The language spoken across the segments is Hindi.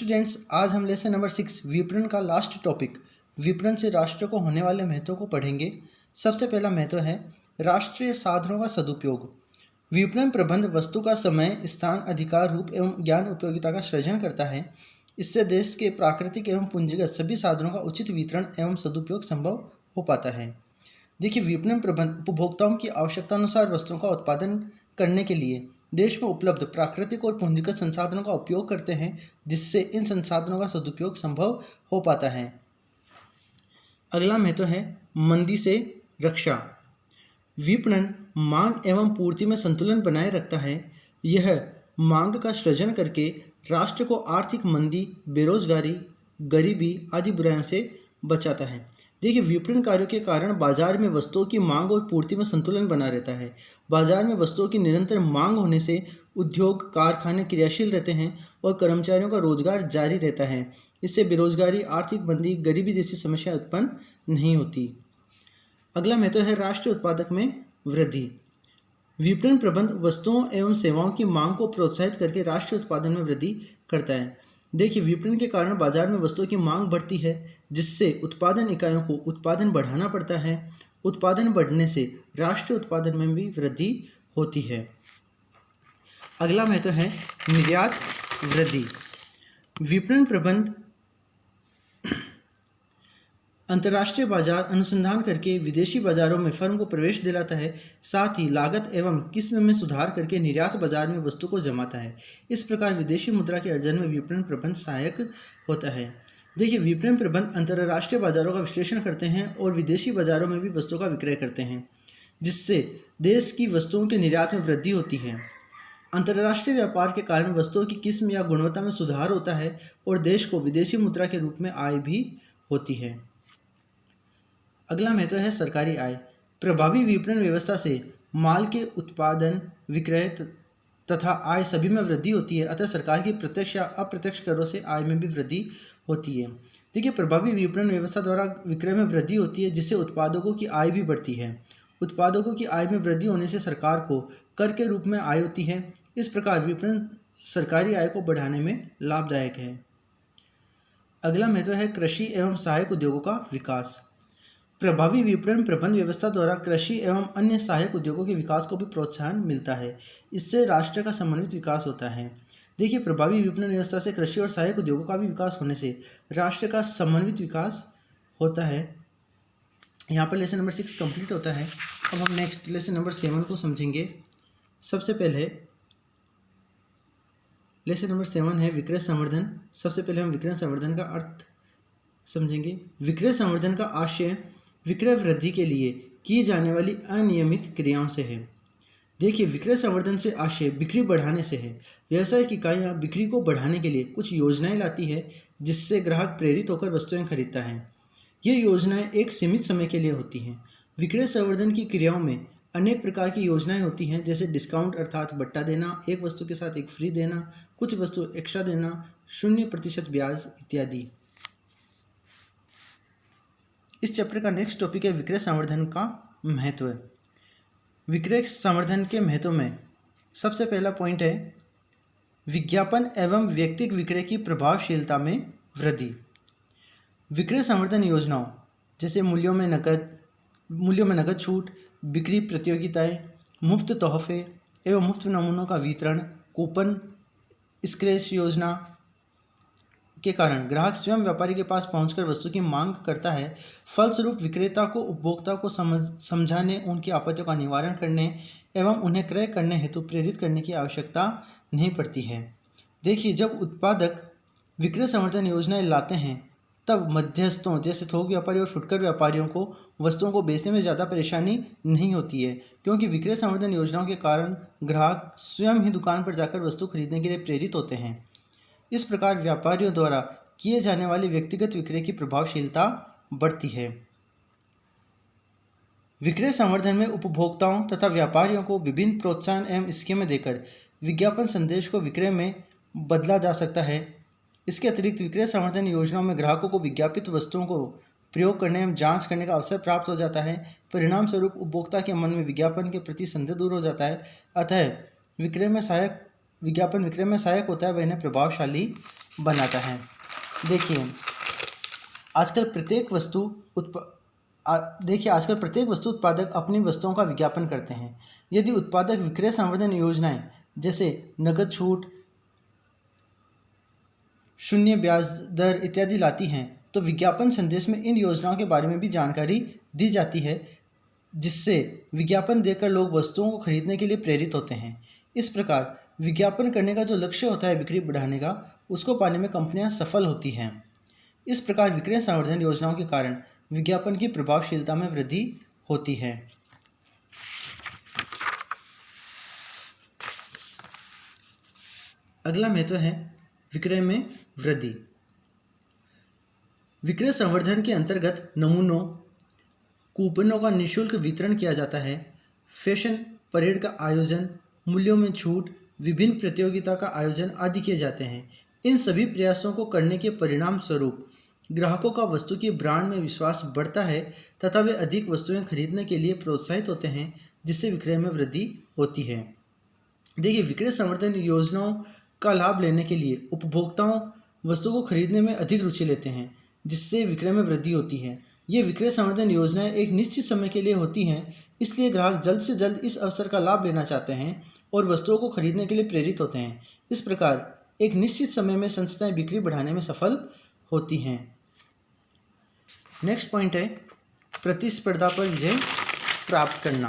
स्टूडेंट्स, आज हम लेसन नंबर 6 विपणन का लास्ट टॉपिक विपणन से राष्ट्र को होने वाले महत्व को पढ़ेंगे। सबसे पहला महत्व है राष्ट्रीय साधनों का सदुपयोग। विपणन प्रबंध वस्तु का समय, स्थान, अधिकार, रूप एवं ज्ञान उपयोगिता का सृजन करता है। इससे देश के प्राकृतिक एवं पूंजीगत सभी साधनों का उचित वितरण एवं सदुपयोग संभव हो पाता है। देखिए, विपणन प्रबंध उपभोक्ताओं की आवश्यकता अनुसार वस्तुओं का उत्पादन करने के लिए देश में उपलब्ध प्राकृतिक और पूंजीगत संसाधनों का उपयोग करते हैं, जिससे इन संसाधनों का सदुपयोग संभव हो पाता है। अगला महत्व है मंदी से रक्षा। विपणन मांग एवं पूर्ति में संतुलन बनाए रखता है। यह मांग का सृजन करके राष्ट्र को आर्थिक मंदी, बेरोजगारी, गरीबी आदि बुराइयों से बचाता है। देखिए, विपणन कार्यों के कारण बाजार में वस्तुओं की मांग और पूर्ति में संतुलन बना रहता है। बाजार में वस्तुओं की निरंतर मांग होने से उद्योग, कारखाने क्रियाशील रहते हैं और कर्मचारियों का रोजगार जारी रहता है। इससे बेरोजगारी, आर्थिक मंदी, गरीबी जैसी समस्याएं उत्पन्न नहीं होती। अगला महत्व है राष्ट्रीय उत्पादक में वृद्धि। विपणन प्रबंध वस्तुओं एवं सेवाओं की मांग को प्रोत्साहित करके राष्ट्रीय उत्पादन में वृद्धि करता है। देखिए, विपणन के कारण बाजार में वस्तुओं की मांग बढ़ती है, जिससे उत्पादन इकाइयों को उत्पादन बढ़ाना पड़ता है। उत्पादन बढ़ने से राष्ट्रीय उत्पादन में भी वृद्धि होती है। अगला महत्व है निर्यात वृद्धि। विपणन प्रबंध अंतर्राष्ट्रीय बाजार अनुसंधान करके विदेशी बाजारों में फर्म को प्रवेश दिलाता है। साथ ही लागत एवं किस्म में सुधार करके निर्यात बाजार में वस्तु को जमाता है। इस प्रकार विदेशी मुद्रा के अर्जन में विपणन प्रबंध सहायक होता है। देखिए, विपणन प्रबंध अंतर्राष्ट्रीय बाजारों का विश्लेषण करते हैं और विदेशी बाजारों में भी वस्तुओं का विक्रय करते हैं, जिससे देश की वस्तुओं के निर्यात में वृद्धि होती है। अंतर्राष्ट्रीय व्यापार के कारण वस्तुओं की किस्म या गुणवत्ता में सुधार होता है और देश को विदेशी मुद्रा के रूप में आय भी होती है। अगला महत्व है सरकारी आय। प्रभावी विपणन व्यवस्था से माल के उत्पादन, विक्रय तथा आय सभी में वृद्धि होती है। अतः सरकार की प्रत्यक्ष या अप्रत्यक्ष करों से आय में भी वृद्धि होती है। देखिए, प्रभावी विपणन व्यवस्था द्वारा विक्रय में वृद्धि होती है, जिससे उत्पादकों की आय भी बढ़ती है। उत्पादकों की आय में वृद्धि होने से सरकार को कर के रूप में आय होती है। इस प्रकार विपणन सरकारी आय को बढ़ाने में लाभदायक है। अगला महत्व है कृषि एवं सहायक उद्योगों का विकास। प्रभावी विपणन प्रबंध व्यवस्था द्वारा कृषि एवं अन्य सहायक उद्योगों के विकास को भी प्रोत्साहन मिलता है। इससे राष्ट्र का समन्वित विकास होता है। देखिए, प्रभावी विपणन व्यवस्था से कृषि और सहायक उद्योगों का भी विकास होने से राष्ट्र का समन्वित विकास होता है। यहाँ पर लेसन नंबर 6 कंप्लीट होता है। अब हम नेक्स्ट लेसन नंबर 7 को समझेंगे। सबसे पहले लेसन नंबर 7 है विक्रय संवर्धन। सबसे पहले हम विक्रय संवर्धन का अर्थ समझेंगे। विक्रय संवर्धन का आशय विक्रय वृद्धि के लिए की जाने वाली अनियमित क्रियाओं से है। देखिए, विक्रय संवर्धन से आशय बिक्री बढ़ाने से है। व्यवसायिक इकाइयाँ बिक्री को बढ़ाने के लिए कुछ योजनाएं लाती है, जिससे ग्राहक प्रेरित होकर वस्तुएं खरीदता है। ये योजनाएं एक सीमित समय के लिए होती हैं। विक्रय संवर्धन की क्रियाओं में अनेक प्रकार की योजनाएं होती हैं, जैसे डिस्काउंट अर्थात बट्टा देना, एक वस्तु के साथ एक फ्री देना, कुछ वस्तु एक्स्ट्रा देना, 0% ब्याज इत्यादि। इस चैप्टर का नेक्स्ट टॉपिक है विक्रय संवर्धन का महत्व। विक्रय संवर्धन के महत्व में सबसे पहला पॉइंट है विज्ञापन एवं व्यक्तिगत विक्रय की प्रभावशीलता में वृद्धि। विक्रय संवर्धन योजनाओं जैसे मूल्यों में नकद छूट, बिक्री प्रतियोगिताएं, मुफ्त तोहफे एवं मुफ्त नमूनों का वितरण, कूपन, स्क्रैच योजना के कारण ग्राहक स्वयं व्यापारी के पास पहुंचकर वस्तु की मांग करता है। फलस्वरूप विक्रेता को उपभोक्ता को समझाने, उनकी आपत्तियों का निवारण करने एवं उन्हें क्रय करने हेतु प्रेरित करने की आवश्यकता नहीं पड़ती है। देखिए, जब उत्पादक विक्रय संवर्धन योजनाएं लाते हैं, तब मध्यस्थों जैसे थोक व्यापारी और फुटकर व्यापारियों को वस्तुओं को बेचने में ज़्यादा परेशानी नहीं होती है, क्योंकि विक्रय संवर्धन योजनाओं के कारण ग्राहक स्वयं ही दुकान पर जाकर वस्तु खरीदने के लिए प्रेरित होते हैं। इस प्रकार व्यापारियों द्वारा किए जाने वाले व्यक्तिगत विक्रय की प्रभावशीलता बढ़ती है। विक्रय संवर्धन में उपभोक्ताओं तथा व्यापारियों को विभिन्न प्रोत्साहन एवं स्कीमें देकर विज्ञापन संदेश को विक्रय में बदला जा सकता है। इसके अतिरिक्त विक्रय संवर्धन योजनाओं में ग्राहकों को विज्ञापित वस्तुओं को प्रयोग करने एवं जांच करने का अवसर प्राप्त हो जाता है। परिणाम स्वरूप उपभोक्ता के मन में विज्ञापन के प्रति संदेह दूर हो जाता है। अतः विक्रय में सहायक विज्ञापन विक्रय में सहायक होता है, वह इन्हें प्रभावशाली बनाता है। देखिए आजकल प्रत्येक वस्तु उत्पादक अपनी वस्तुओं का विज्ञापन करते हैं। यदि उत्पादक विक्रय संवर्धन योजनाएं जैसे नकद छूट, शून्य ब्याज दर इत्यादि लाती हैं तो विज्ञापन संदेश में इन योजनाओं के बारे में भी जानकारी दी जाती है, जिससे विज्ञापन देखकर लोग वस्तुओं को खरीदने के लिए प्रेरित होते हैं। इस प्रकार विज्ञापन करने का जो लक्ष्य होता है बिक्री बढ़ाने का, उसको पाने में कंपनियां सफल होती हैं। इस प्रकार विक्रय संवर्धन योजनाओं के कारण विज्ञापन की प्रभावशीलता में वृद्धि होती है। अगला महत्व है विक्रय में वृद्धि। विक्रय संवर्धन के अंतर्गत नमूनों, कूपनों का निःशुल्क वितरण किया जाता है। फैशन परेड का आयोजन, मूल्यों में छूट, विभिन्न प्रतियोगिता का आयोजन आदि किए जाते हैं। इन सभी प्रयासों को करने के परिणाम स्वरूप ग्राहकों का वस्तु की ब्रांड में विश्वास बढ़ता है तथा वे अधिक वस्तुएं खरीदने के लिए प्रोत्साहित होते हैं, जिससे विक्रय में वृद्धि होती है। देखिए विक्रय संवर्धन योजनाओं का लाभ लेने के लिए उपभोक्ताओं वस्तु को खरीदने में अधिक रुचि लेते हैं, जिससे विक्रय में वृद्धि होती है। ये विक्रय संवर्धन योजनाएं एक निश्चित समय के लिए होती हैं, इसलिए ग्राहक जल्द से जल्द इस अवसर का लाभ लेना चाहते हैं और वस्तुओं को खरीदने के लिए प्रेरित होते हैं। इस प्रकार एक निश्चित समय में संस्थाएं बिक्री बढ़ाने में सफल होती हैं। नेक्स्ट पॉइंट है प्रतिस्पर्धा पर विजय प्राप्त करना।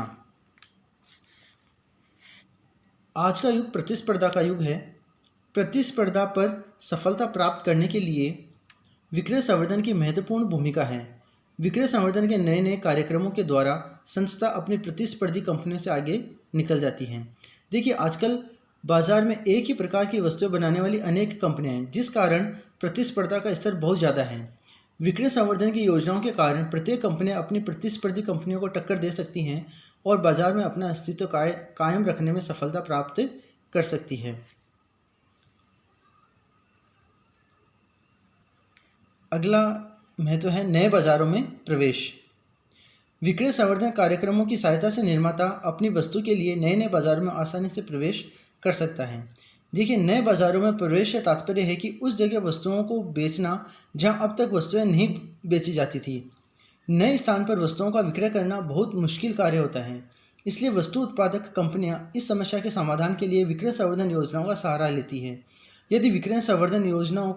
आज का युग प्रतिस्पर्धा का युग है। प्रतिस्पर्धा पर सफलता प्राप्त करने के लिए विक्रय संवर्धन की महत्वपूर्ण भूमिका है। विक्रय संवर्धन के नए नए कार्यक्रमों के द्वारा संस्था अपनी प्रतिस्पर्धी कंपनियों से आगे निकल जाती हैं। देखिए आजकल बाजार में एक ही प्रकार की वस्तुएं बनाने वाली अनेक कंपनियां हैं, जिस कारण प्रतिस्पर्धा का स्तर बहुत ज़्यादा है। विक्रय संवर्धन की योजनाओं के कारण प्रत्येक कंपनियां अपनी प्रतिस्पर्धी कंपनियों को टक्कर दे सकती हैं और बाजार में अपना अस्तित्व कायम रखने में सफलता प्राप्त कर सकती है। अगला महत्व है नए बाजारों में प्रवेश। विक्रय संवर्धन कार्यक्रमों की सहायता से निर्माता अपनी वस्तु के लिए नए नए बाजारों में आसानी से प्रवेश कर सकता है। देखिए नए बाज़ारों में प्रवेश से तात्पर्य है कि उस जगह वस्तुओं को बेचना जहां अब तक वस्तुएं नहीं बेची जाती थी। नए स्थान पर वस्तुओं का विक्रय करना बहुत मुश्किल कार्य होता है, इसलिए वस्तु उत्पादक कंपनियां इस समस्या के समाधान के लिए विक्रय संवर्धन योजनाओं का सहारा लेती है। यदि विक्रय संवर्धन योजनाओं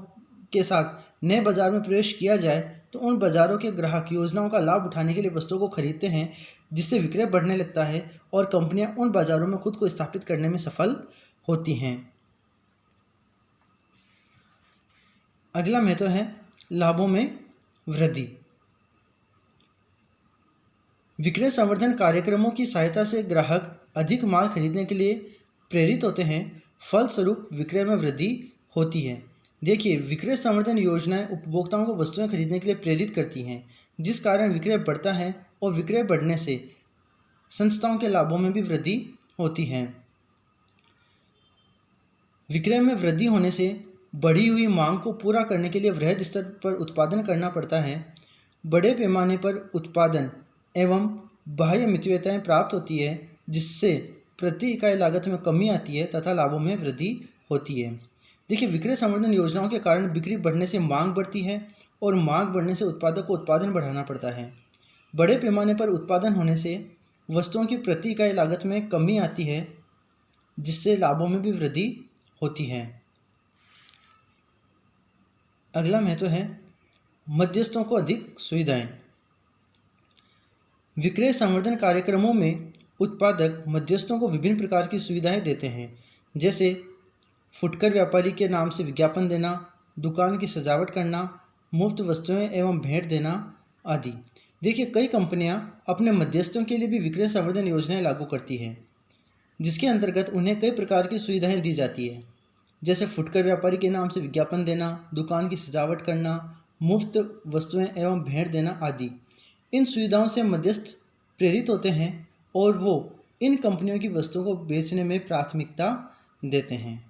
के साथ नए बाज़ार में प्रवेश किया जाए तो उन बाज़ारों के ग्राहक योजनाओं का लाभ उठाने के लिए वस्तुओं को खरीदते हैं, जिससे विक्रय बढ़ने लगता है और कंपनियां उन बाज़ारों में खुद को स्थापित करने में सफल होती हैं। अगला महत्व है लाभों में वृद्धि। विक्रय संवर्धन कार्यक्रमों की सहायता से ग्राहक अधिक माल खरीदने के लिए प्रेरित होते हैं, फलस्वरूप विक्रय में वृद्धि होती है। देखिए विक्रय संवर्धन योजनाएं उपभोक्ताओं को वस्तुएं खरीदने के लिए प्रेरित करती हैं, जिस कारण विक्रय बढ़ता है और विक्रय बढ़ने से संस्थाओं के लाभों में भी वृद्धि होती है। विक्रय में वृद्धि होने से बढ़ी हुई मांग को पूरा करने के लिए वृहद स्तर पर उत्पादन करना पड़ता है। बड़े पैमाने पर उत्पादन एवं बाह्य मितव्यताएं प्राप्त होती है, जिससे प्रति इकाई लागत में कमी आती है तथा लाभों में वृद्धि होती है। देखिए विक्रय संवर्धन योजनाओं के कारण बिक्री बढ़ने से मांग बढ़ती है और मांग बढ़ने से उत्पादक को उत्पादन बढ़ाना पड़ता है। बड़े पैमाने पर उत्पादन होने से वस्तुओं की प्रति इकाई लागत में कमी आती है, जिससे लाभों में भी वृद्धि होती है। अगला महत्व है मध्यस्थों को अधिक सुविधाएं। विक्रय संवर्धन कार्यक्रमों में उत्पादक मध्यस्थों को विभिन्न प्रकार की सुविधाएं देते हैं, जैसे फुटकर व्यापारी के नाम से विज्ञापन देना, दुकान की सजावट करना, मुफ्त वस्तुएं एवं भेंट देना आदि। देखिए कई कंपनियां अपने मध्यस्थों के लिए भी विक्रय संवर्धन योजनाएं लागू करती हैं, जिसके अंतर्गत उन्हें कई प्रकार की सुविधाएं दी जाती है, जैसे फुटकर व्यापारी के नाम से विज्ञापन देना, दुकान की सजावट करना, मुफ्त वस्तुएं एवं भेंट देना आदि। इन सुविधाओं से मध्यस्थ प्रेरित होते हैं और वो इन कंपनियों की वस्तुओं को बेचने में प्राथमिकता देते हैं।